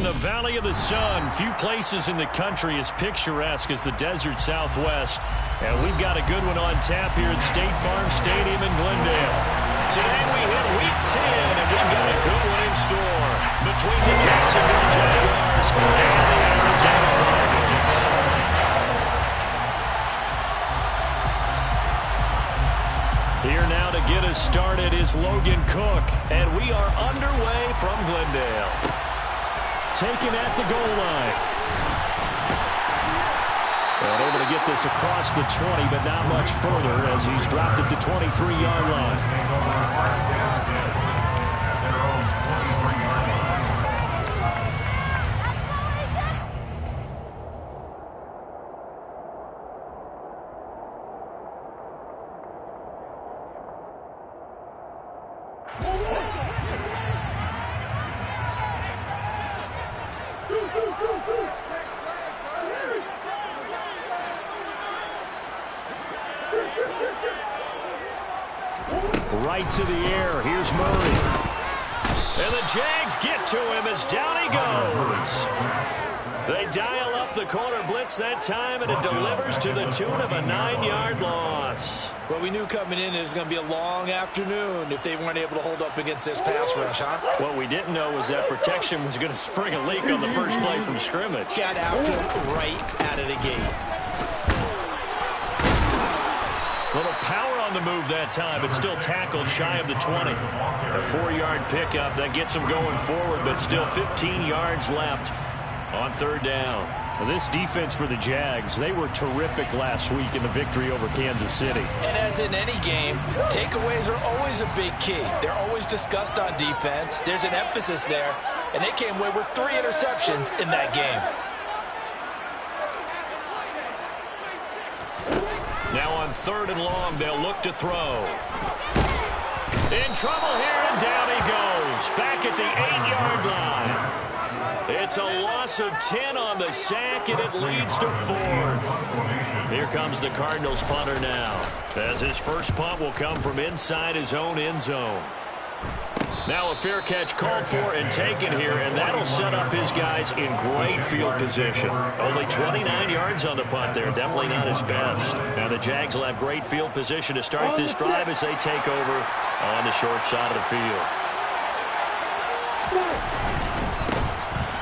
the Valley of the Sun. Few places in the country as picturesque as the desert Southwest. And we've got a good one on tap here at State Farm Stadium in Glendale. Today we hit Week 10, and we've got a good one in store between the Jacksonville Jaguars and the Arizona Cardinals. Here now to get us started is Logan Cook, and we are underway from Glendale. Taken at the goal line. And able to get this across the 20, but not much further as he's dropped it to 23-yard line. Right to the air. Here's Murray. And the Jags get to him as down he goes. They dial up the corner blitz that time, and it delivers to the tune of a 9-yard loss. Well, we knew coming in it was going to be a long afternoon if they weren't able to hold up against this pass rush, huh? What we didn't know was that protection was going to spring a leak on the first play from scrimmage. Got after him right out of the gate. Little power on the move that time, but still tackled shy of the 20. A 4-yard pickup that gets him going forward, but still 15 yards left on third down. This defense for the Jags, they were terrific last week in the victory over Kansas City. And as in any game, takeaways are always a big key. They're always discussed on defense. There's an emphasis there, and they came away with 3 interceptions in that game. Now on third and long, they'll look to throw. In trouble here, and down he goes. Back at the 8-yard line. It's a loss of 10 on the sack, and it leads to 4th. Here comes the Cardinals punter now, as his first punt will come from inside his own end zone. Now a fair catch called for and taken here, and that'll set up his guys in great field position. Only 29 yards on the punt there. Definitely not his best. Now the Jags will have great field position to start this drive as they take over on the short side of the field.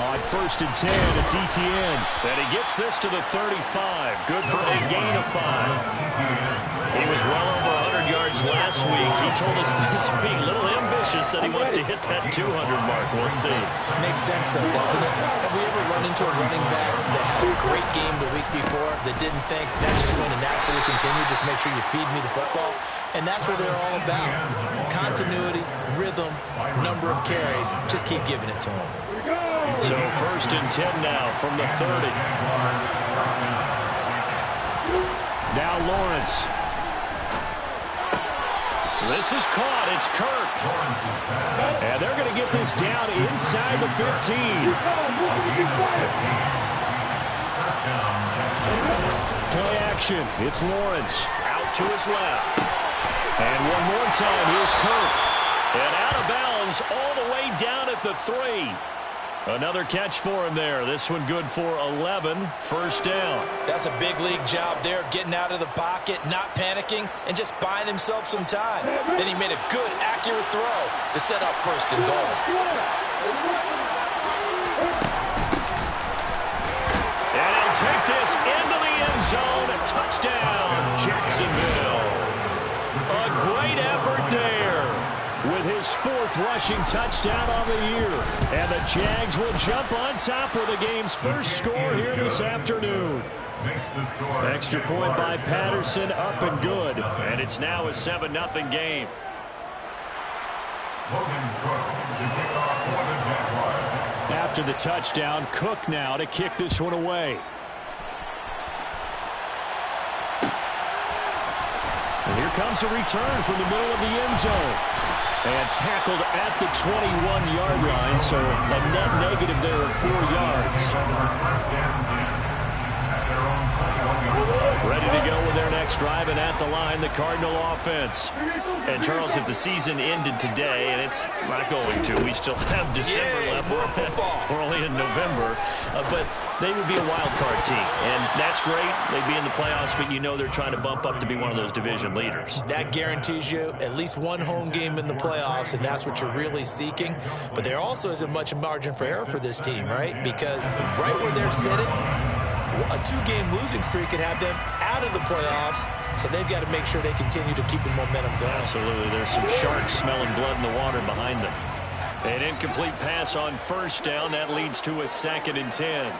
On first and 10, it's Etienne. And he gets this to the 35. Good for a gain of 5. He was well over 100 yards last week. He told us this week, a little ambitious, that he wants to hit that 200 mark. We'll see. Makes sense, though, doesn't it? Have we ever run into a running back that had a great game the week before that didn't think that's just going to naturally continue? Just make sure you feed me the football. And that's what they're all about. Continuity, rhythm, number of carries. Just keep giving it to them. So first and 10 now from the 30. Now Lawrence. This is caught. It's Kirk. And they're going to get this down inside the 15. Play action. It's Lawrence. Out to his left. And one more time, here's Kirk. And out of bounds all the way down at the 3. Another catch for him there. This one good for 11. First down. That's a big league job there, getting out of the pocket, not panicking, and just buying himself some time. Then he made a good, accurate throw to set up first and goal. And he'll take this into the end zone. A touchdown, Jacksonville. A great effort there, with his 4th rushing touchdown on the year. And the Jags will jump on top with the game's first score here this afternoon. Extra point by Patterson, up and good. And it's now a 7-0 game. After the touchdown, Cook now to kick this one away. And here comes a return from the middle of the end zone. And tackled at the 21-yard line, so a net negative there of 4 yards. Ready to go with their next next drive, and at the line, the Cardinal offense. And, Charles, if the season ended today, and it's not going to, we still have December left. We're only in November. But they would be a wild card team, and that's great. They'd be in the playoffs, but you know they're trying to bump up to be one of those division leaders. That guarantees you at least one home game in the playoffs, and that's what you're really seeking. But there also isn't much margin for error for this team, right? Because right where they're sitting, a two-game losing streak could have them out of the playoffs, so they've got to make sure they continue to keep the momentum going. Absolutely. There's some sharks smelling blood in the water behind them. An incomplete pass on first down. That leads to a 2nd and 10.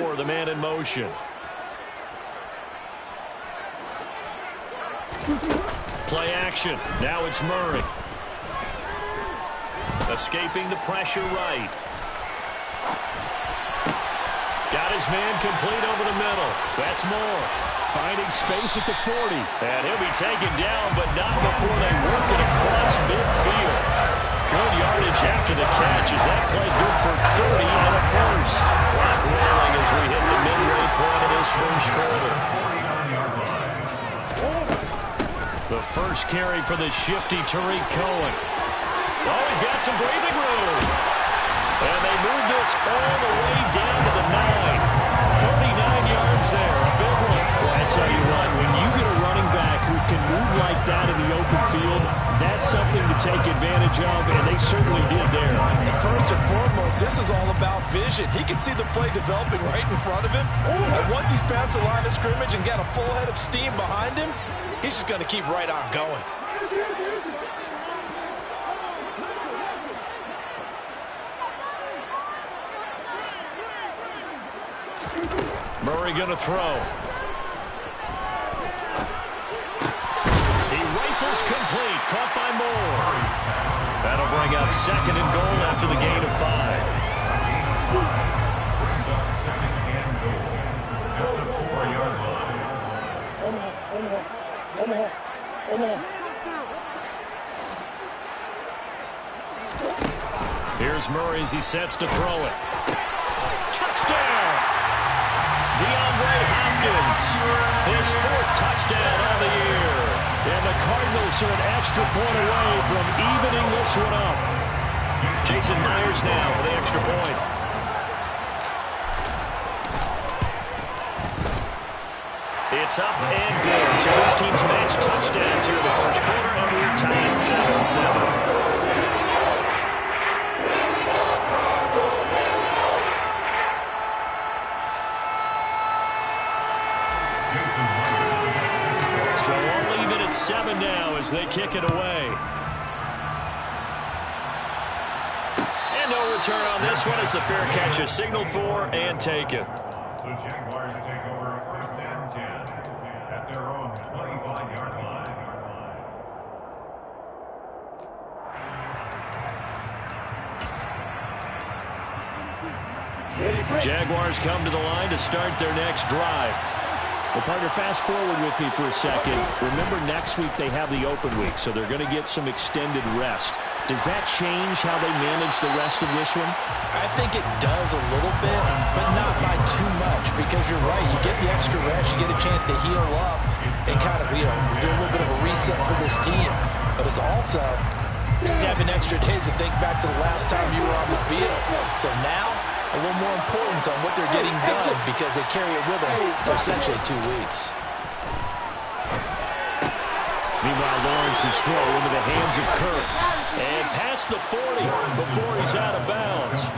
Moore, the man in motion. Play action. Now it's Murray. Escaping the pressure right. Got his man complete over the middle. That's Moore. Finding space at the 40. And he'll be taken down, but not before they work it across midfield. Good yardage after the catch. Is that play good for 30 and a first? Clock rolling as we hit the midway point of this first quarter. The first carry for the shifty Tariq Cohen. Oh, he's got some breathing room. And they move this all the way down to the 9. 39 yards there. A big one. Well, I tell you what, when you get a running back who can move like that in the open field, that's something to take advantage of, and they certainly did there. And first and foremost, this is all about vision. He can see the play developing right in front of him. And once he's past the line of scrimmage and got a full head of steam behind him, he's just going to keep right on going. Murray going to throw. He rifles complete. Caught by Moore. That'll bring up 2nd and goal after the gain of 5. Second and goal at the 4-yard line. Here's Murray as he sets to throw it. Touchdown! DeAndre Hopkins, his 4th touchdown on the year. And the Cardinals are an extra point away from evening this one up. Jason Myers now for the extra point. It's up and good. So this team's matched touchdowns here in the first quarter, and we're tied 7-7. So all even at 7 now as they kick it away. And no return on this one as the fair catch is signaled for and taken. The Jaguars take over 1st and 10 at their own 25-yard line. Jaguars come to the line to start their next drive. Well, partner, fast forward with me for a second. Remember, next week they have the open week, so they're going to get some extended rest. Does that change how they manage the rest of this one? I think it does a little bit, but not by too much, because you're right. You get the extra rest, you get a chance to heal up and kind of, do a little bit of a reset for this team. But it's also 7 extra days to think back to the last time you were on the field. So now, a little more importance on what they're getting done because they carry it with them for essentially 2 weeks. Meanwhile, Lawrence's throw into the hands of Kirk. And past the 40 before he's out of bounds.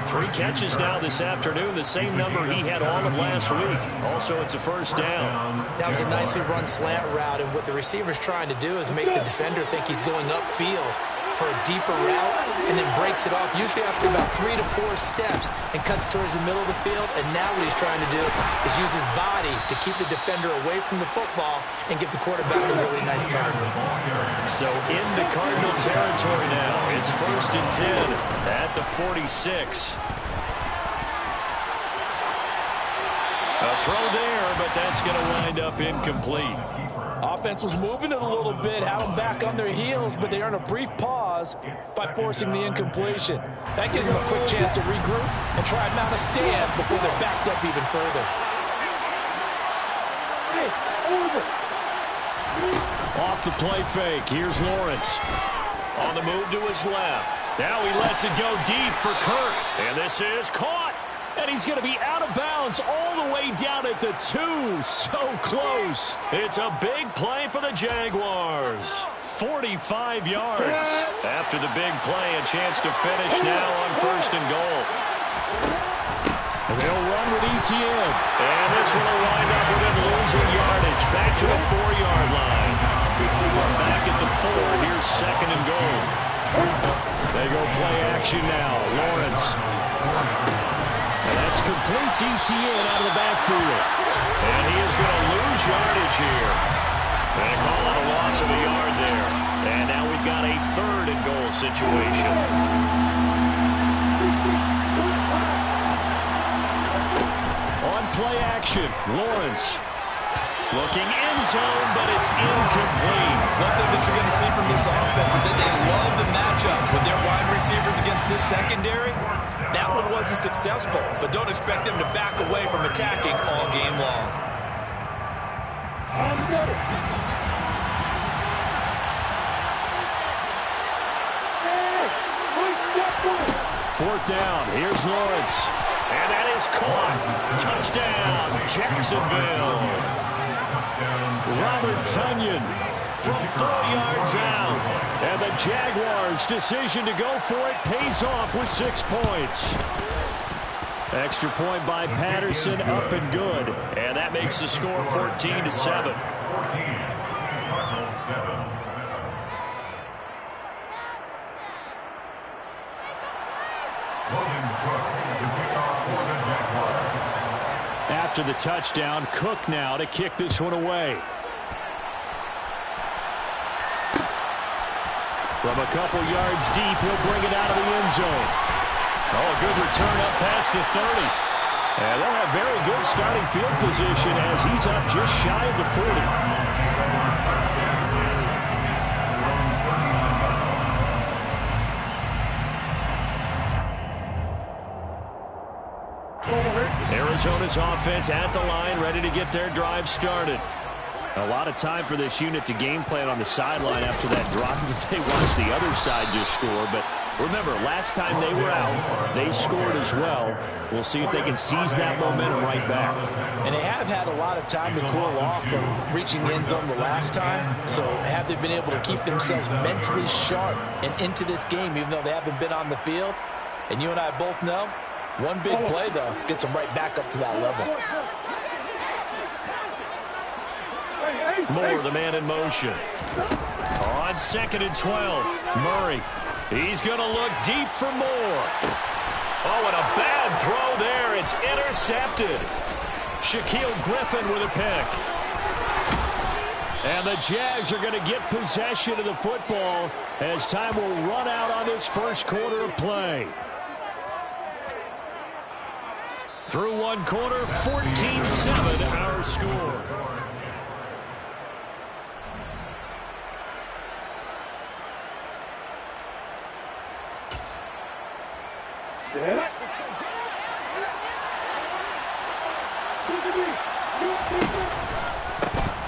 3 catches now this afternoon, the same number he had all of last week. Also, it's a first down. That was a nicely run slant route, and what the receiver's trying to do is make the defender think he's going upfield for a deeper route, and then breaks it off, usually after about 3 to 4 steps, and cuts towards the middle of the field. And now what he's trying to do is use his body to keep the defender away from the football and give the quarterback a really nice target. So into Cardinal territory now. It's 1st and 10 at the 46. A throw there, but that's going to wind up incomplete. offense was moving it a little bit, had them back on their heels, but they earned a brief pause by forcing the incompletion. That gives them a quick chance to regroup and try and mount a stand before they're backed up even further. Off the play fake, here's Lawrence. On the move to his left. Now he lets it go deep for Kirk. And this is caught. And he's going to be out of bounds all the way down at the 2. So close. It's a big play for the Jaguars. 45 yards. After the big play, a chance to finish now on 1st and goal. And they'll run with ETN. And this one will wind up with him losing yardage. Back to the 4-yard line. From back at the 4, here's 2nd and goal. They go play action now. Lawrence. And that's complete to ETN out of the backfield. And he is going to lose yardage here. They call it a loss of a yard there. And now we've got a 3rd and goal situation. On play action, Lawrence. Looking end zone, but it's incomplete. One thing that you're going to see from this offense is that they love the matchup with their wide receivers against this secondary. That one wasn't successful, but don't expect them to back away from attacking all game long. 4th down, here's Lawrence. And that is caught. Touchdown, Jacksonville. Robert Tonyan from 4 yards out. And the Jaguars' decision to go for it pays off with 6 points. Extra point by Patterson, up and good. And that makes the score 14-7. 14. After the touchdown, Cook now to kick this one away. From a couple yards deep, he'll bring it out of the end zone. Oh, a good return up past the 30. And they'll have very good starting field position as he's up just shy of the 40. Arizona's offense at the line, ready to get their drive started. A lot of time for this unit to game plan on the sideline after that drive that they watched the other side just score. But remember, last time they were out, they scored as well. We'll see if they can seize that momentum right back. And they have had a lot of time to cool off from reaching the end zone the last time. So have they been able to keep themselves mentally sharp and into this game, even though they haven't been on the field? And you and I both know, one big play, though, gets them right back up to that level. Moore, the man in motion. On 2nd and 12, Murray. He's going to look deep for Moore. Oh, and a bad throw there. It's intercepted. Shaquille Griffin with a pick. And the Jags are going to get possession of the football as time will run out on this first quarter of play. Through one quarter, 14-7 our score.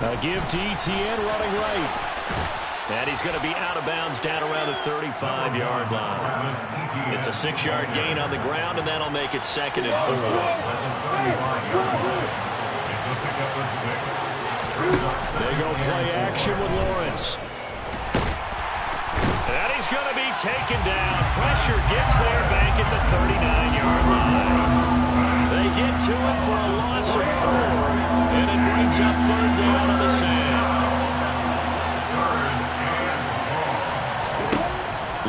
A give to ETN running right. And he's going to be out of bounds down around the 35-yard line. It's a 6-yard gain on the ground, and that'll make it 2nd and 4. They go play action with Lawrence. And he's going to be taken down. Pressure gets there back at the 39-yard line. They get to it for a loss of 4, and it brings up 3rd down on the sand.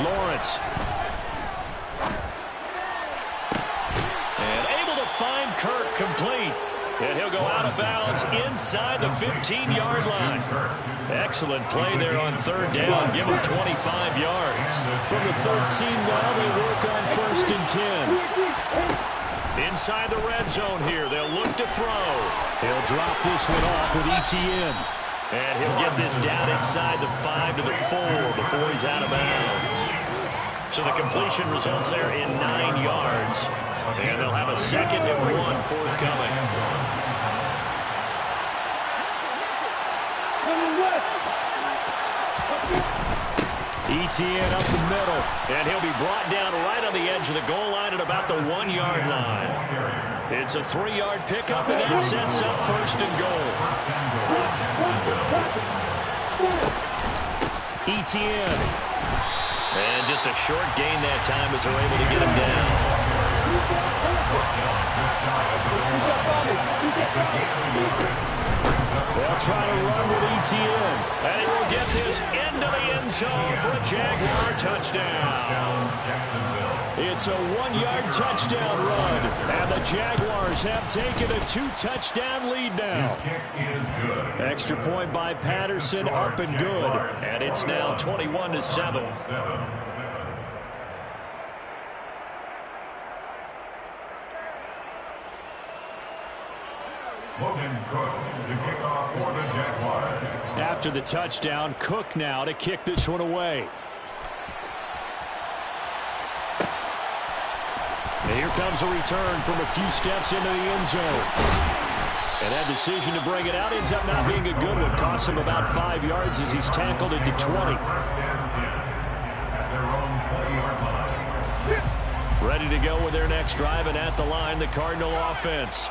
Lawrence. And able to find Kirk complete. And he'll go out of bounds inside the 15-yard line. Excellent play there on 3rd down. Give him 25 yards. From the 13 now, they work on 1st and 10. Inside the red zone here. They'll look to throw. He'll drop this one off with ETN. And he'll get this down inside the 5 to the 4 before he's out of bounds. So the completion results there in 9 yards. And they'll have a 2nd and 1 forthcoming. Etienne up the middle. And he'll be brought down right on the edge of the goal line at about the 1-yard line. It's a 3-yard pickup, and that sets up 1st and goal. Etienne. And just a short gain that time as they're able to get him down. They'll try to run with Etienne. And he will get this into the end zone for a Jaguar touchdown. It's a 1-yard touchdown run. And the Jaguars have taken a 2-touchdown lead now. Extra point by Patterson, up and good. And it's now 21-7. After the touchdown, Cook now to kick this one away. And here comes a return from a few steps into the end zone. And that decision to bring it out ends up not being a good one. Costs him about 5 yards as he's tackled at the 20. Ready to go with their next drive, and at the line, the Cardinal offense.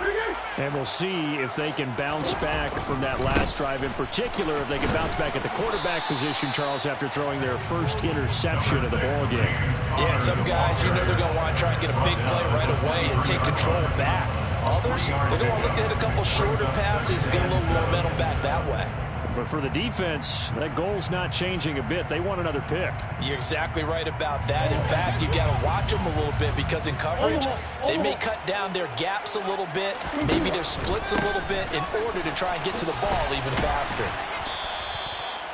And we'll see if they can bounce back from that last drive, in particular if they can bounce back at the quarterback position, Charles, after throwing their first interception of the ballgame. Yeah, some guys, you know they're going to want to try and get a big play right away and take control back. Others, they're going to want to look to hit a couple shorter passes and get a little momentum back that way. But for the defense, that goal's not changing a bit. They want another pick. You're exactly right about that. In fact, you got to watch them a little bit because in coverage, they may cut down their gaps a little bit, maybe their splits a little bit in order to try and get to the ball even faster.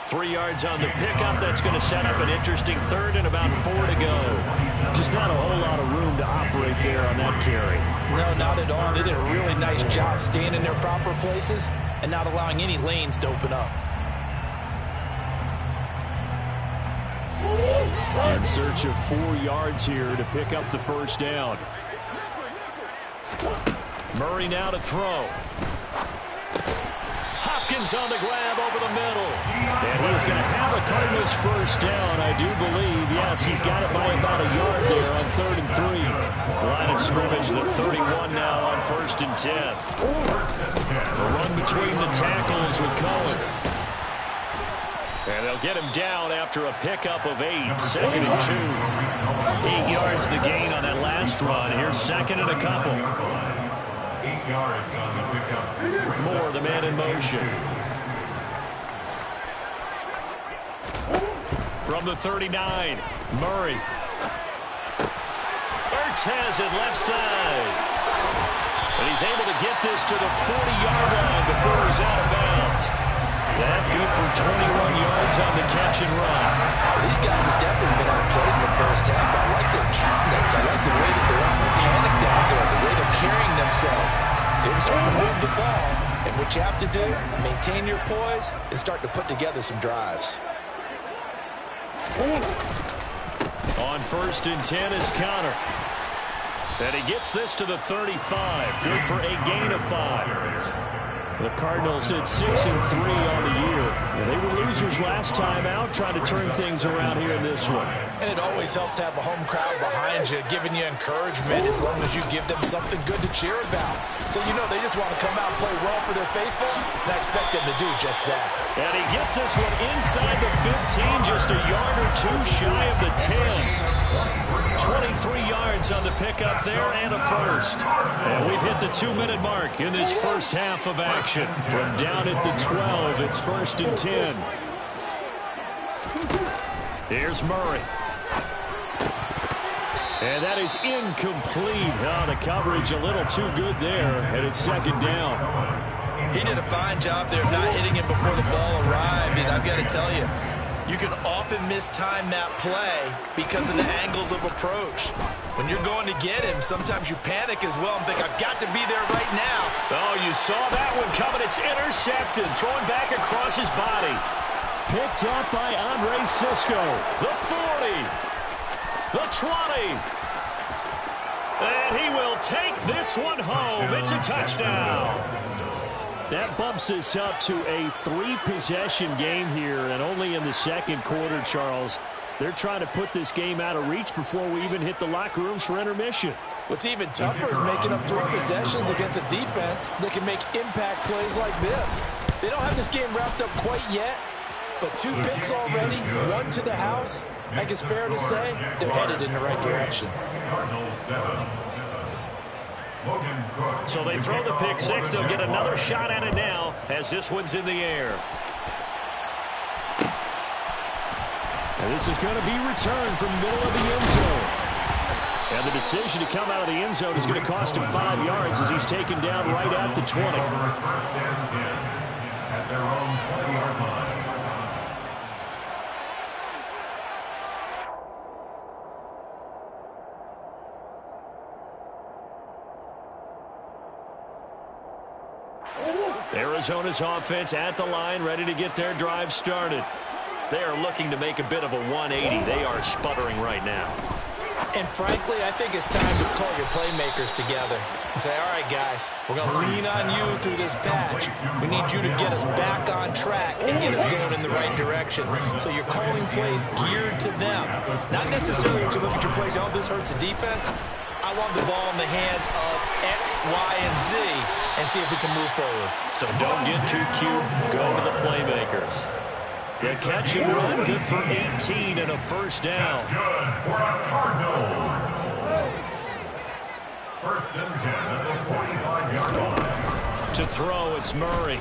3 yards on the pickup. That's going to set up an interesting 3rd and about 4 to go. Just not a whole lot of room to operate there on that carry. No, not at all. They did a really nice job staying in their proper places and not allowing any lanes to open up. In search of 4 yards here to pick up the 1st down. Murray now to throw. Hopkins on the grab over the middle. And he's going to have a Cardinals 1st down, I do believe. Yes, he's got it by about a yard there on 3rd and 3. Line of scrimmage, the 31 now on 1st and 10. The run between the tackles with Cohen. And they'll get him down after a pickup of 8. 2nd and 2. 8 yards the gain on that last run. Here's 2nd and a couple. 8 yards on the pickup. Moore, the man in motion. From the 39, Murray. Ertz has it left side. And he's able to get this to the 40-yard line before he's out of bounds. That good for 21 yards on the catch and run. These guys have definitely been outplayed in the first half. I like their countenance. I like the way that they're not panicked out there, the way they're carrying themselves. They're starting to move the ball. And what you have to do, maintain your poise and start to put together some drives. On 1st and 10 is Connor. And he gets this to the 35. Good for a gain of 5. The Cardinals at 6-3 on the year. And they were losers last time out, trying to turn things around here in this one. And it always helps to have a home crowd behind you, giving you encouragement as long as you give them something good to cheer about. So you know they just want to come out and play well for their faithful, and I expect them to do just that. And he gets this one inside the 15, just a yard or 2 shy of the 10. 23 yards on the pickup there and a 1st. And we've hit the 2-minute mark in this first half of action. From down at the 12, it's 1st and 10. Here's Murray. And that is incomplete. Oh, the coverage a little too good there, and it's 2nd down. He did a fine job there of not hitting him before the ball arrived, and I've got to tell you, you can often mistime that play because of the angles of approach. When you're going to get him, sometimes you panic as well and think, I've got to be there right now. Oh, you saw that one coming. It's It's intercepted. Throwing back across his body. Picked up by Andre Sisco. The 40. The 20. And he will take this one home. It's a touchdown. That bumps us up to a 3-possession game here, and only in the second quarter, Charles. They're trying to put this game out of reach before we even hit the locker rooms for intermission. What's even tougher is making up 3 possessions against a defense that can make impact plays like this. They don't have this game wrapped up quite yet, but 2 picks already, 1 to the house. I think it's fair to say they're headed in the right direction. Cardinals 7. So they throw the pick 6. They'll get another shot at it now as this one's in the air. And this is going to be returned from the middle of the end zone. And the decision to come out of the end zone is going to cost him 5 yards as he's taken down right at the 20. First and 10 at their own 20-yard line. Arizona's offense at the line, ready to get their drive started. They are looking to make a bit of a 180. They are sputtering right now. And frankly, I think it's time to call your playmakers together and say, all right, guys, we're going to lean on you through this patch. We need you to get us back on track and get us going in the right direction. So you're calling plays geared to them. Not necessarily when you look at your plays, oh, this hurts the defense. I want the ball in the hands of X, Y, and Z and see if we can move forward. So don't get too cute. Go to the playmakers. The catch and run, good for 18 and a first down. That's good for the Cardinals. First and 10 at the 45-yard line. To throw, it's Murray.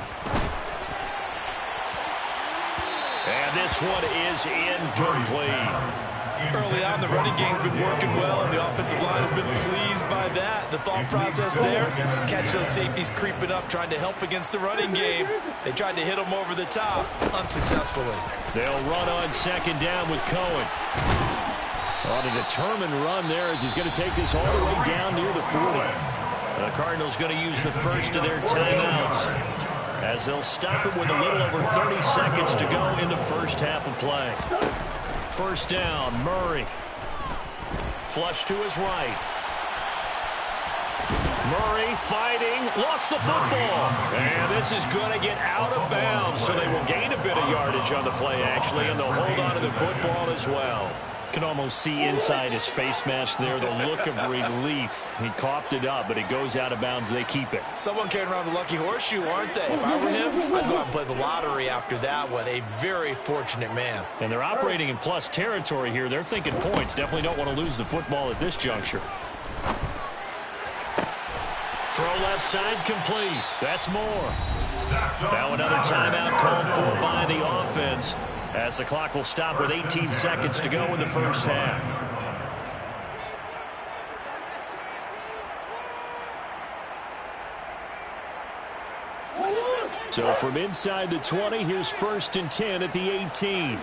And this one is incomplete. Early on, the running game's been working well, and the offensive line has been pleased by that. The thought process there, catch those safeties creeping up, trying to help against the running game. They tried to hit them over the top, unsuccessfully. They'll run on second down with Cohen. On a determined run there as he's going to take this all the way down near the 40. The Cardinals going to use the first of their timeouts as they'll stop it with a little over 30 seconds to go in the first half of play. First down, Murray. Flush to his right. Murray fighting, lost the football. And this is going to get out of bounds, so they will gain a bit of yardage on the play, actually, and they'll hold on to the football as well. Can almost see inside his face mask there the look of relief. He coughed it up, but it goes out of bounds. They keep it. Someone carrying around the lucky horseshoe, aren't they? If I were him, I'd go out and play the lottery after that one. A very fortunate man. And they're operating in plus territory here. They're thinking points. Definitely don't want to lose the football at this juncture. Throw left side complete. That's more. Now another timeout called for by the offense, as the clock will stop with 18 seconds to go in the first half. So from inside the 20, here's first and 10 at the 18.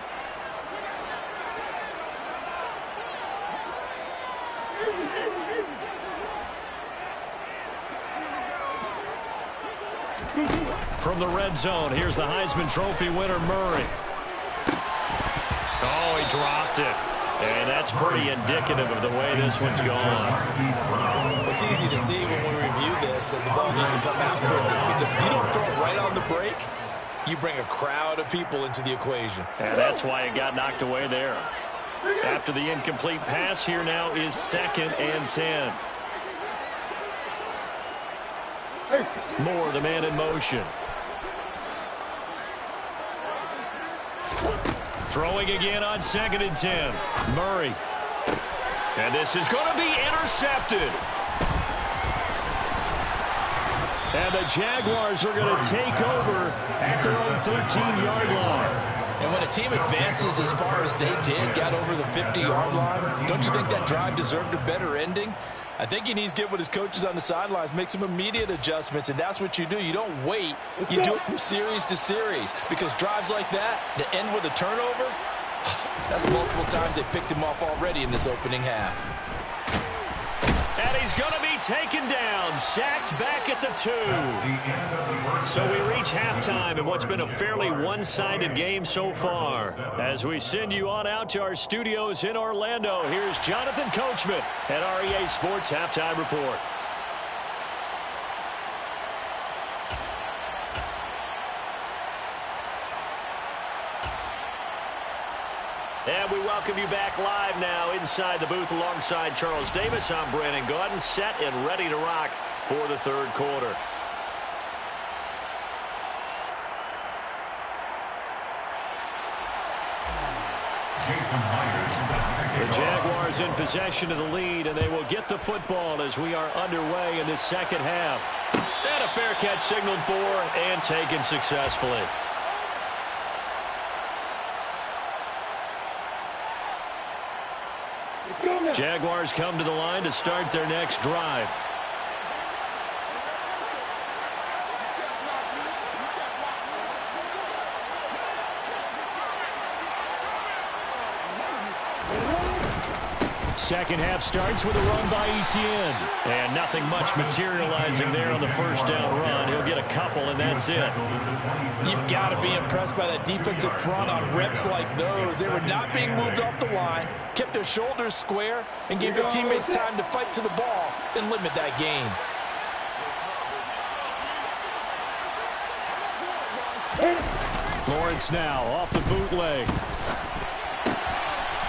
From the red zone, here's the Heisman Trophy winner, Murray. Oh, he dropped it. And that's pretty indicative of the way this one's gone. It's easy to see when we review this that the ball needs to come out quicker, because if you don't throw it right on the break, you bring a crowd of people into the equation. And that's why it got knocked away there. After the incomplete pass, here now is second and 10. Moore, the man in motion. Throwing again on second and 10. Murray. And this is going to be intercepted. And the Jaguars are going to take over at their own 13-yard line. And when a team advances as far as they did, got over the 50-yard line, don't you think that drive deserved a better ending? I think he needs to get with his coaches on the sidelines, make some immediate adjustments, and that's what you do. You don't wait. You do it from series to series, because drives like that end with a turnover, that's multiple times they picked him off already in this opening half. And he's going to be taken down, sacked back at the 2. So we reach halftime in what's been a fairly one-sided game so far. As we send you on out to our studios in Orlando, here's Jonathan Coachman at REA Sports Halftime Report. And we welcome you back live now inside the booth alongside Charles Davis. I'm Brandon Gaudin, set and ready to rock for the third quarter. The Jaguars in possession of the lead, and they will get the football as we are underway in this second half. And a fair catch signaled for and taken successfully. Jaguars come to the line to start their next drive. Second half starts with a run by Etienne. And nothing much materializing there on the first down run. He'll get a couple, and that's it. You've got to be impressed by that defensive front on reps like those. They were not being moved off the line, kept their shoulders square, and gave their teammates time to fight to the ball and limit that gain. Lawrence now off the bootleg.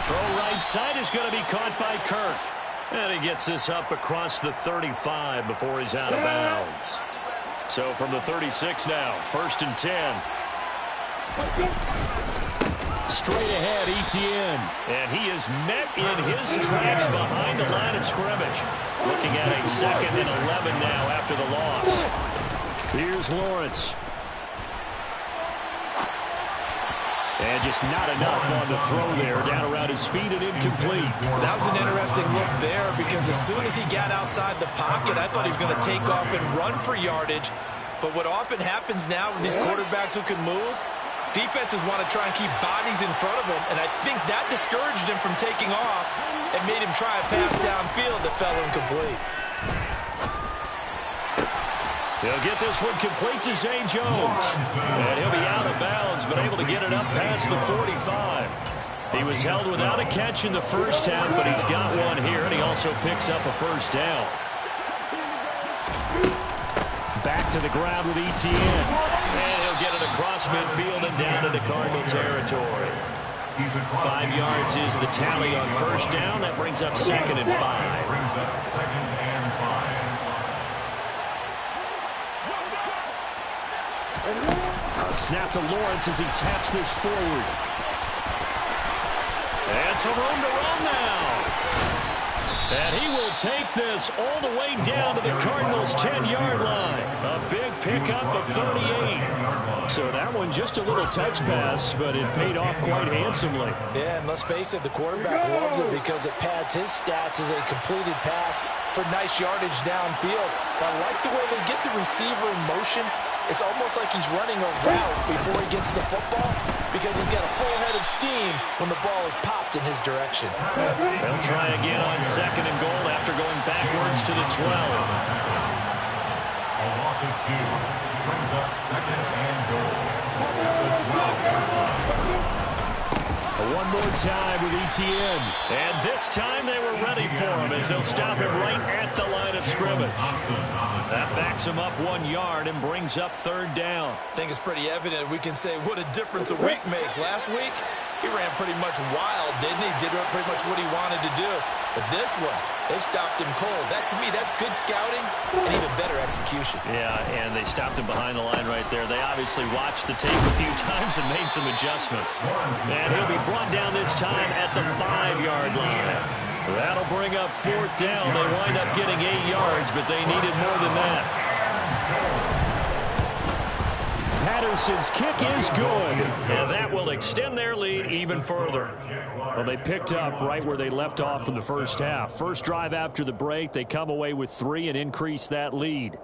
Throw right side is going to be caught by Kirk. And he gets this up across the 35 before he's out of bounds. So from the 36 now, 1st and 10. Straight ahead, Etienne. And he is met in his tracks behind the line of scrimmage. Looking at a 2nd and 11 now after the loss. Here's Lawrence. And just not enough on the throw there. Down around his feet and incomplete. That was an interesting look there because as soon as he got outside the pocket, I thought he was going to take off and run for yardage. But what often happens now with these quarterbacks who can move, defenses want to try and keep bodies in front of him. And I think that discouraged him from taking off and made him try a pass downfield that fell incomplete. He'll get this one complete to Zay Jones. And he'll be out of bounds, but able to get it up past the 45. He was held without a catch in the first half, but he's got one here, and he also picks up a first down. Back to the ground with Etienne. And he'll get it across midfield and down into Cardinal territory. 5 yards is the tally on first down. That brings up 2nd and 5. Snap to Lawrence as he taps this forward. And some room to run now. And he will take this all the way down to the Cardinals' 10-yard line. A big pickup of 38. So that one just a little touch pass, but it paid off quite handsomely. Yeah, and let's face it, the quarterback loves it because it pads his stats as a completed pass for nice yardage downfield. I like the way they get the receiver in motion. It's almost like he's running a route before he gets the football because he's got a full head of steam when the ball is popped in his direction. They'll try again on 2nd and goal after going backwards to the 12. A loss of 2 brings up 2nd and goal. One more time with Etienne. And this time they were ready for him as they'll stop him right at the line of scrimmage. That backs him up 1 yard and brings up 3rd down. I think it's pretty evident we can say what a difference a week makes. Last week, he ran pretty much wild, didn't he? Did pretty much what he wanted to do. But this one, they stopped him cold. That, to me, that's good scouting and even better execution. Yeah, and they stopped him behind the line right there. They obviously watched the tape a few times and made some adjustments. And he'll be brought down this time at the 5-yard line. That'll bring up 4th down. They wind up getting 8 yards, but they needed more than that. Patterson's kick is good, and that will extend their lead even further. Well, they picked up right where they left off in the first half. First drive after the break, they come away with 3 and increase that lead.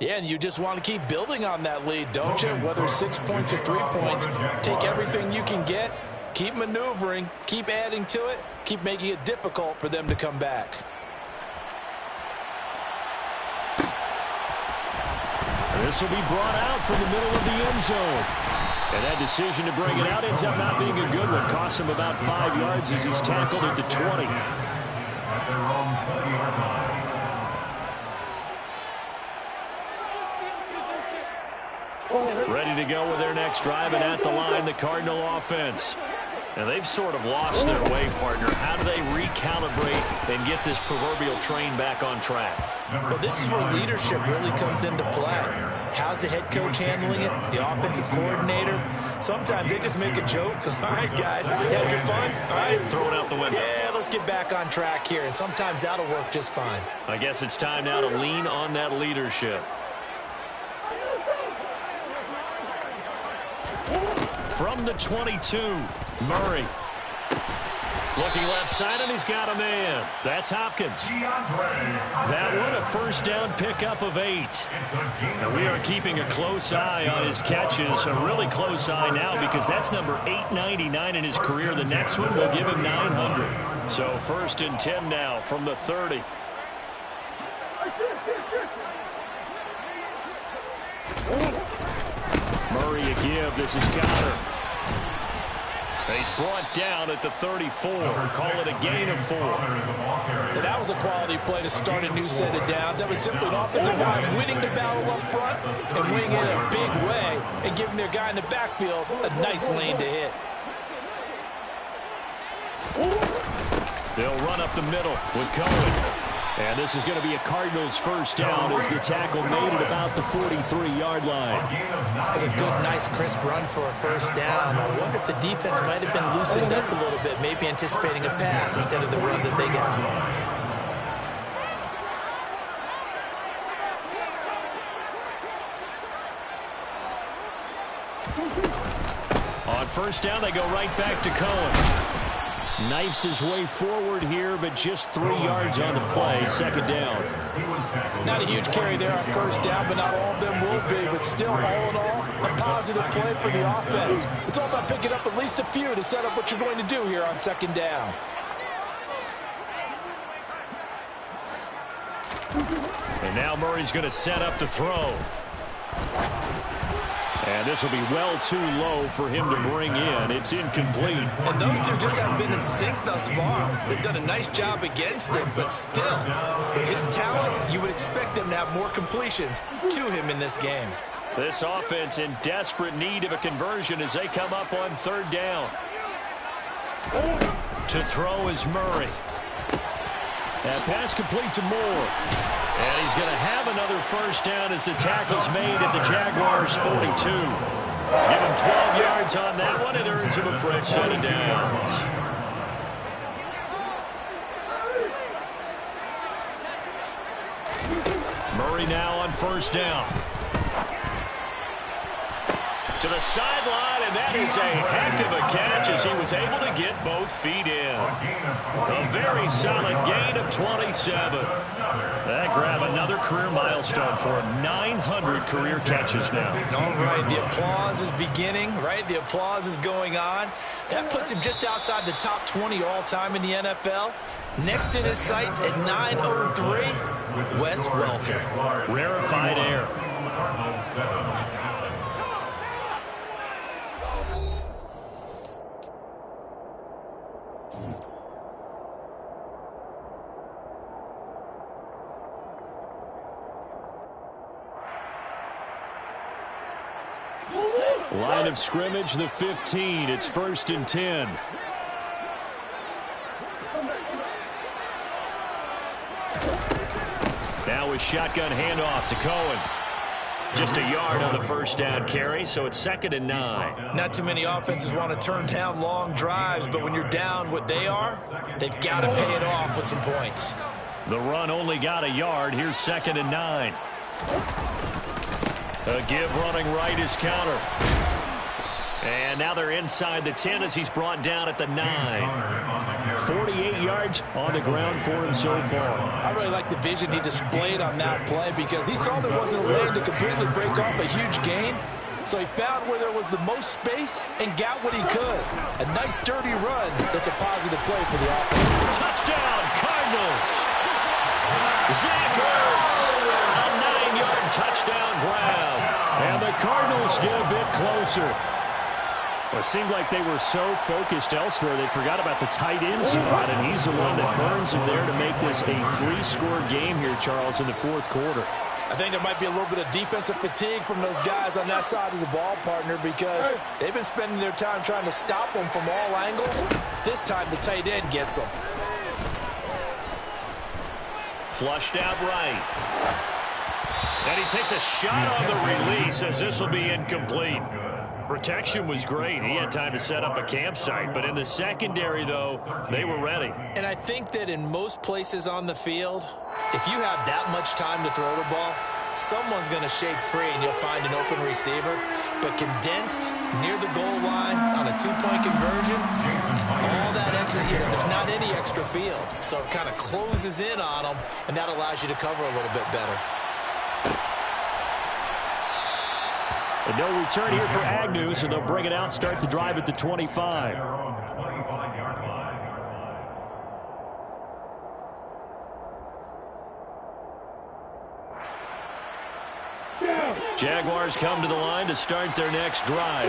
Yeah, and you just want to keep building on that lead, don't you? Whether it's 6 points or 3 points, take everything you can get, keep maneuvering, keep adding to it, keep making it difficult for them to come back. This will be brought out from the middle of the end zone. And that decision to bring it out ends up not being a good one. Costs him about 5 yards as he's tackled at the 20. At their own 20-yard line. Ready to go with their next drive, and at the line, the Cardinal offense. Now, they've sort of lost their way, partner. How do they recalibrate and get this proverbial train back on track? Well, this is where leadership really comes into play. How's the head coach handling it? The offensive coordinator? Sometimes they just make a joke. All right, guys, had your fun? All right. Throw it out the window. Yeah, let's get back on track here, and sometimes that'll work just fine. I guess it's time now to lean on that leadership. From the 22, Murray. Looking left side, and he's got a man. That's Hopkins. That one, a first down pickup of 8. And we are keeping a close eye on his catches. A really close eye now because that's number 899 in his career. The next one will give him 900. So 1st and 10 now from the 30. Murray a give. This is Counter. He's brought down at the 34. Call it a gain of 4. And that was a quality play to start a new set of downs. That was simply an offensive line winning the battle up front and winning it in a big way and giving their guy in the backfield a nice lane to hit. They'll run up the middle with Cohen. And this is going to be a Cardinals first down as the tackle made at about the 43-yard line. That's a good, nice, crisp run for a first down. I wonder if the defense might have been loosened up a little bit, maybe anticipating a pass instead of the run that they got. On first down, they go right back to Cohen. Knifes his way forward here, but just 3 yards on the play. Second down. Not a huge carry there on first down, but not all of them will be. But still, all in all, a positive play for the offense. It's all about picking up at least a few to set up what you're going to do here on second down. And now Murray's going to set up the throw. And this will be well too low for him to bring in. It's incomplete. And those two just haven't been in sync thus far. They've done a nice job against him, but still, with his talent, you would expect them to have more completions to him in this game. This offense in desperate need of a conversion as they come up on third down. To throw is Murray. That pass complete to Moore. And he's going to have another first down as the tackle's made at the Jaguars' 42. Give him 12 yards on that one. It earns him a fresh set of downs. Murray now on first down. To the sideline, and that is a heck of a catch as he was able to get both feet in. A very solid gain of 27. That grab another career milestone for him. 900 career catches now. All right, the applause is beginning, right? The applause is going on. That puts him just outside the top 20 all-time in the NFL. Next in his sights at 903, Wes Welker. Rarefied air. Line of scrimmage, the 15. It's 1st and 10. Now a shotgun handoff to Cohen. Just a yard on the first down carry, so it's 2nd and 9. Not too many offenses want to turn down long drives, but when you're down what they are, they've got to pay it off with some points. The run only got a yard. Here's 2nd and 9. A give running right is Counter. And now they're inside the 10 as he's brought down at the 9. 48 yards on the ground for him so far. I really like the vision he displayed on that play because he saw there wasn't a lane to completely break off a huge gain. So he found where there was the most space and got what he could. A nice dirty run that's a positive play for the offense. Touchdown, Cardinals. Zach Ertz, a 9-yard touchdown grab. Cardinals get a bit closer. Well, it seemed like they were so focused elsewhere, they forgot about the tight end spot, and he's the one that burns him there to make this a 3-score game here, Charles, in the fourth quarter. I think there might be a little bit of defensive fatigue from those guys on that side of the ball, partner, because they've been spending their time trying to stop them from all angles. This time the tight end gets them. Flushed out right. And he takes a shot on the release as this will be incomplete. Protection was great. He had time to set up a campsite. But in the secondary, though, they were ready. And I think that in most places on the field, if you have that much time to throw the ball, someone's going to shake free and you'll find an open receiver. But condensed near the goal line on a 2-point conversion, all that extra, there's not any extra field. So it kind of closes in on them, and that allows you to cover a little bit better. And no return here for Agnew, so they'll bring it out, start the drive at the 25. Jaguars come to the line to start their next drive.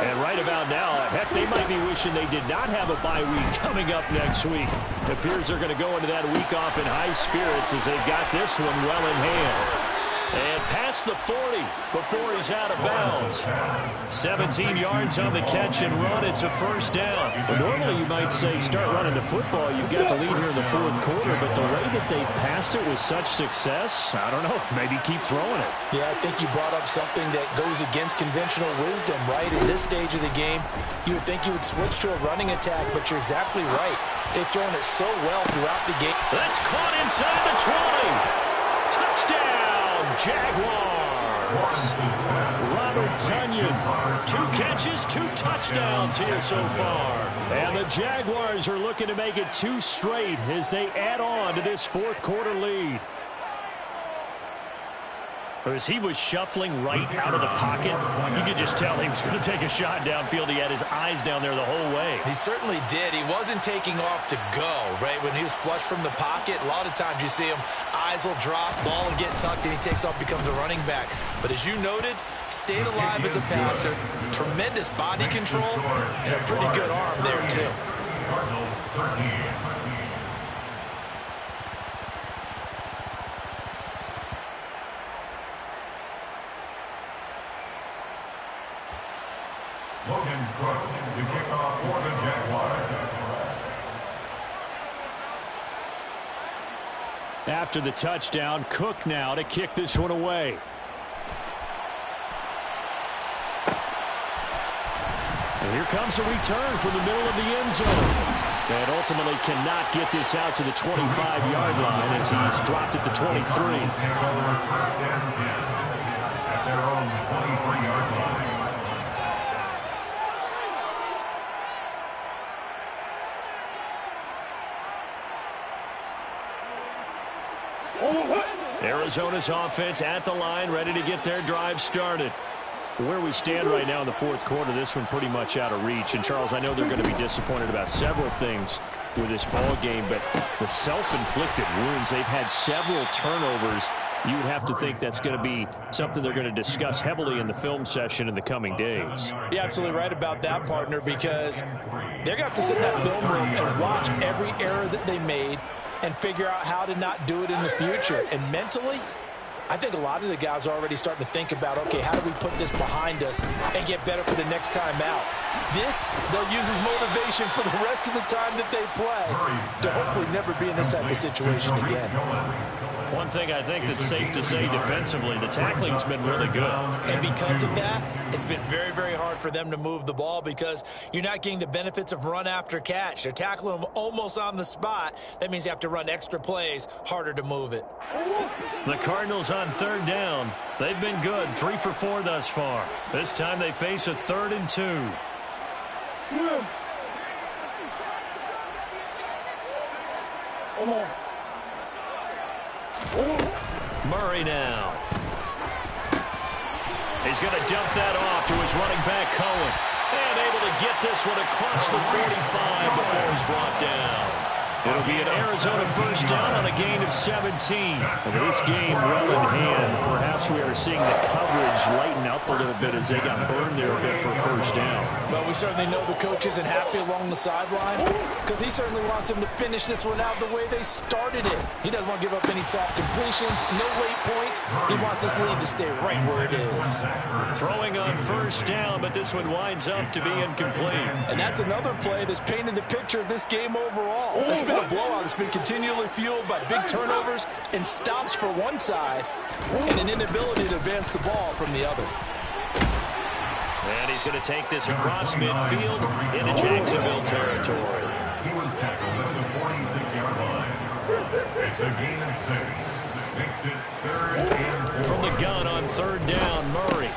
And right about now, heck, they might be wishing they did not have a bye week coming up next week. It appears they're going to go into that week off in high spirits as they've got this one well in hand. And past the 40 before he's out of bounds. 17 yards on the catch and run. It's a first down. Well, normally you might say start running the football. You've got the lead here in the fourth quarter, but the way that they passed it with such success, I don't know, maybe keep throwing it. Yeah, I think you brought up something that goes against conventional wisdom, right? In this stage of the game, you would think you would switch to a running attack, but you're exactly right. They've thrown it so well throughout the game. That's caught inside the 20. Touchdown! Jaguars. Robert Tonyan, 2 catches, 2 touchdowns here so far. And the Jaguars are looking to make it 2 straight as they add on to this fourth quarter lead. As he was shuffling right out of the pocket, you could just tell he was going to take a shot downfield. He had his eyes down there the whole way. He certainly did. He wasn't taking off to go, right? When he was flush from the pocket, a lot of times you see him, eyes will drop, ball will get tucked, and he takes off, becomes a running back. But as you noted, stayed alive as a passer, tremendous body control, and a pretty good arm there, too. Cardinals 13. Logan Cook to kick off for the Jaguars. After the touchdown, Cook now to kick this one away. And here comes a return from the middle of the end zone. And ultimately cannot get this out to the 25-yard line as he's dropped at the 23. At their own 23-yard line. Arizona's offense at the line, ready to get their drive started. Where we stand right now in the fourth quarter, this one pretty much out of reach. And, Charles, I know they're going to be disappointed about several things with this ball game, but the self-inflicted wounds, they've had several turnovers. You would have to think that's going to be something they're going to discuss heavily in the film session in the coming days. You're absolutely right about that, partner, because they're going to have to sit in that film room and watch every error that they made and figure out how to not do it in the future. And mentally, I think a lot of the guys are already starting to think about, okay, how do we put this behind us and get better for the next time out? This, they'll use as motivation for the rest of the time that they play to hopefully never be in this type of situation again. One thing I think that's safe to say defensively, the tackling's been really good. And because of that, it's been very, very hard for them to move the ball because you're not getting the benefits of run after catch. They're tackling them almost on the spot. That means you have to run extra plays, harder to move it. The Cardinals on third down. They've been good, 3 for 4 thus far. This time they face a 3rd and 2. Murray now. He's going to dump that off to his running back, Cohen. And able to get this one across the 45 before he's brought down. It'll be an Arizona first down on a gain of 17. And with this game well in hand, perhaps we are seeing the coverage lighten up a little bit as they got burned there a bit for a first down. But we certainly know the coach isn't happy along the sideline because he certainly wants them to finish this one out the way they started it. He doesn't want to give up any soft completions, no late points. He wants this lead to stay right where it is. Throwing on first down, but this one winds up to be incomplete. And that's another play that's painted the picture of this game overall. It's been a blowout. It's been continually fueled by big turnovers and stops for one side and an inability to advance the ball from the other. And he's going to take this across midfield into Jacksonville territory. He was tackled at the 46-yard line. It's a gain of 6. Makes it 3rd and 4. From the gun on 3rd down, Murray.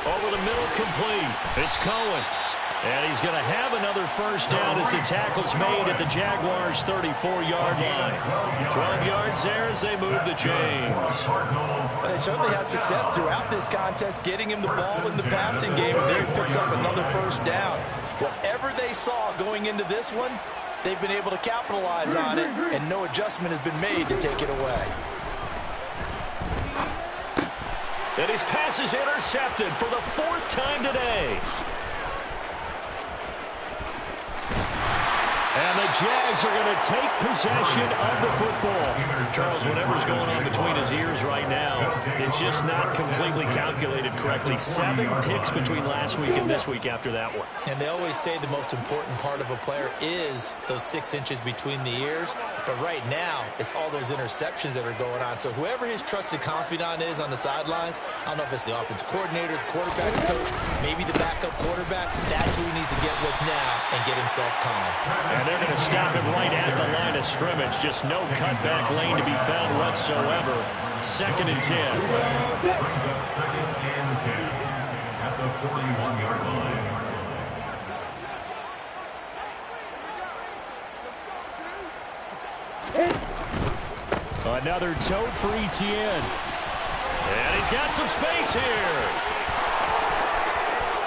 Over the middle, complete. It's Cohen. And he's going to have another first down as the tackle's made at the Jaguars' 34-yard line. 12 yards there as they move the chains. They certainly had success throughout this contest getting him the ball in the passing game, and there he picks up another first down. Whatever they saw going into this one, they've been able to capitalize on it, and no adjustment has been made to take it away. And his pass is intercepted for the 4th time today. And the Jags are going to take possession of the football. Charles, whatever's going on between his ears right now, it's just not completely calculated correctly. 7 picks between last week and this week after that one. And they always say the most important part of a player is those 6 inches between the ears. But right now, it's all those interceptions that are going on. So whoever his trusted confidant is on the sidelines, I don't know if it's the offensive coordinator, the quarterback's coach, maybe the backup quarterback, that's who he needs to get with now and get himself calm. And they're going to stop him right at the line of scrimmage. Just no cutback lane to be found whatsoever. 2nd and 10. Brings up 2nd and 10 at the 41-yard line. Another tote for Etienne. And he's got some space here.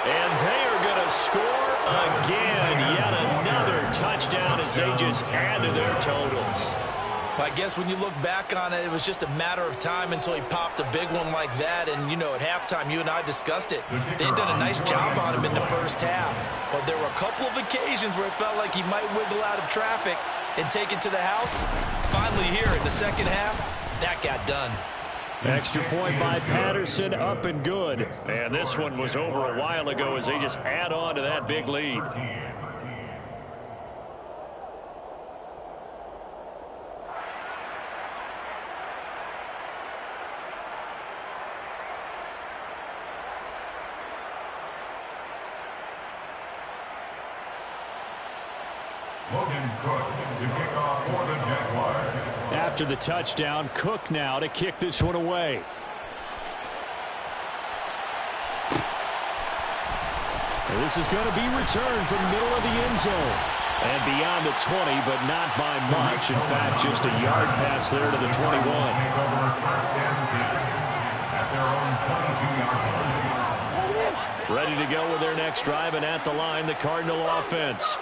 And they are going to score again. Yet another touchdown as they just add to their totals. I guess when you look back on it, it was just a matter of time until he popped a big one like that. And, you know, at halftime, you and I discussed it. They'd done a nice job on him in the first half. But there were a couple of occasions where it felt like he might wiggle out of traffic and take it to the house. Finally here in the second half, that got done. Extra point by Patterson, up and good. And this one was over a while ago as they just add on to that big lead. To kick off for the Jaguars. After the touchdown, Cook now to kick this one away. And this is going to be returned from the middle of the end zone. And beyond the 20, but not by much. In fact, just a yard pass there to the 21. Ready to go with their next drive, and at the line, the Cardinal offense.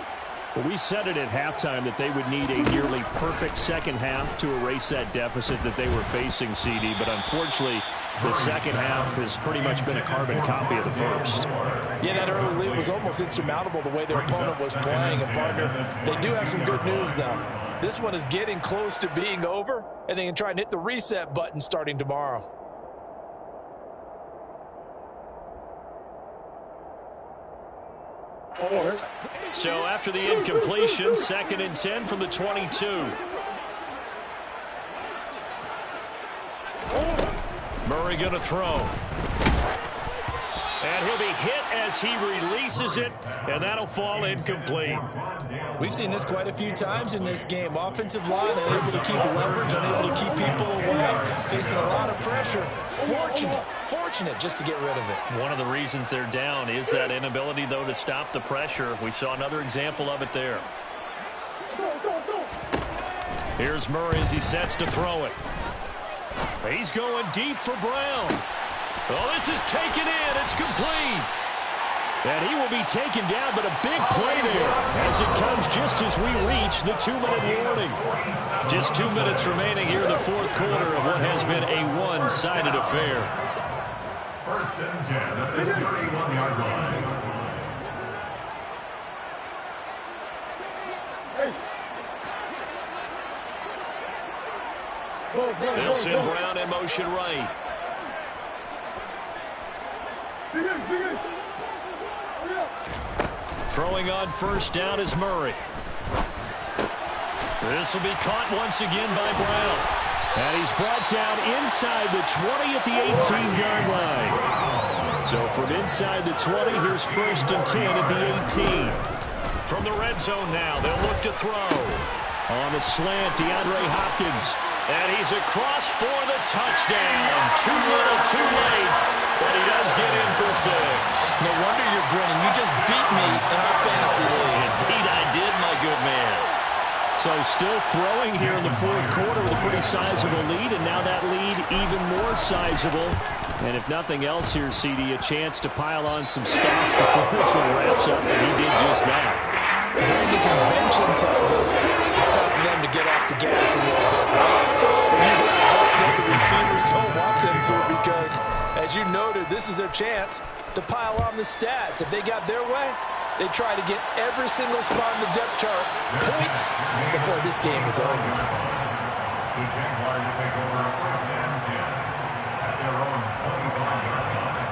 Well, we said it at halftime that they would need a nearly perfect second half to erase that deficit that they were facing, CD. But unfortunately, the second half has pretty much been a carbon copy of the first. Yeah, that early lead was almost insurmountable the way their opponent was playing. And, partner, they do have some good news, though. This one is getting close to being over, and they can try and hit the reset button starting tomorrow. So after the incompletion, 2nd and 10 from the 22. Murray going to throw. And he'll be hit as he releases it, and that'll fall incomplete. We've seen this quite a few times in this game. Offensive line unable to keep leverage, unable to keep people away, facing a lot of pressure. Fortunate just to get rid of it. One of the reasons they're down is that inability, though, to stop the pressure. We saw another example of it there. Here's Murray as he sets to throw it. He's going deep for Brown. Oh, this is taken in. It's complete. And he will be taken down, but a big play there as it comes just as we reach the 2-minute warning. Just 2 minutes remaining here in the fourth quarter of what has been a one-sided affair. First and 10 at the 31-yard line. They'll send Brown in motion right. Throwing on first down is Murray. This will be caught once again by Brown. And he's brought down inside the 20 at the 18-yard line. So from inside the 20, here's first and 10 at the 18. From the red zone now, they'll look to throw. On the slant, DeAndre Hopkins. And he's across for the touchdown. Too little, too late. But he does get in for 6. No wonder you're grinning. You just beat me in our fantasy league. Indeed I did, my good man. So still throwing here in the fourth quarter with a pretty sizable lead, and now that lead even more sizable. And if nothing else here, CD, a chance to pile on some stats before this one wraps up, and he did just that. The convention tells us it's time for them to get off the gas a little bit, right? And the receivers don't want them to because, as you noted, this is their chance to pile on the stats. If they got their way, they try to get every single spot in the depth chart points before this game is over. The Jaguars take over first and 10 at their own 25-yard line.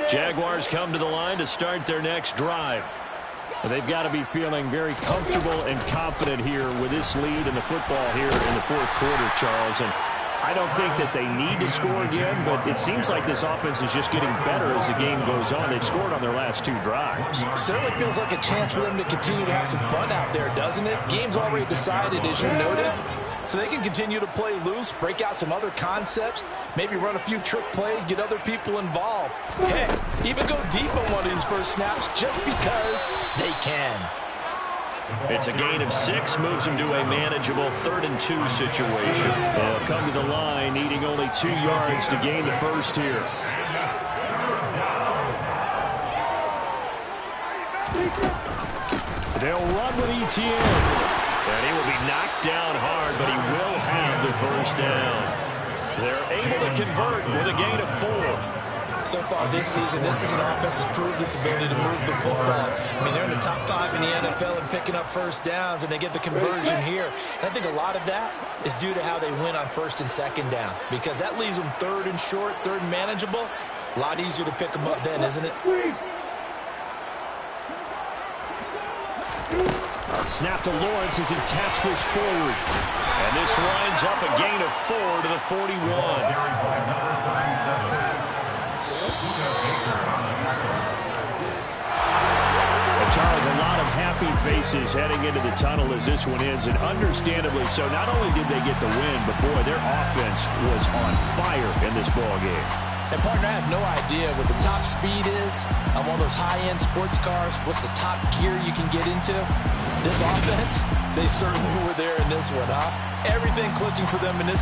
Jaguars come to the line to start their next drive. They've got to be feeling very comfortable and confident here with this lead in the football here in the fourth quarter, Charles. And I don't think that they need to score again, but it seems like this offense is just getting better as the game goes on. They've scored on their last 2 drives. Certainly feels like a chance for them to continue to have some fun out there, doesn't it? Game's already decided, as you noted. So they can continue to play loose, break out some other concepts, maybe run a few trick plays, get other people involved. Heck, even go deep on one of these first snaps just because they can. It's a gain of 6, moves them to a manageable 3rd and 2 situation. They'll come to the line, needing only 2 yards to gain the first here. They'll run with ETN. And he will be knocked down hard, but he will have the first down. They're able to convert with a gain of 4. So far this season, this is an offense that's proved its ability to move the football. I mean, they're in the top 5 in the NFL and picking up first downs, and they get the conversion here. And I think a lot of that is due to how they win on first and second down, because that leaves them 3rd and short, 3rd and manageable. A lot easier to pick them up then, isn't it? A snap to Lawrence as he taps this forward. And this winds up a gain of 4 to the 41. Charles, a lot of happy faces heading into the tunnel as this one ends, and understandably so. Not only did they get the win, but boy, their offense was on fire in this ball game. And partner, I have no idea what the top speed is on one of those high-end sports cars. What's the top gear you can get into? This offense, they certainly were there in this one, huh? Everything clicking for them in this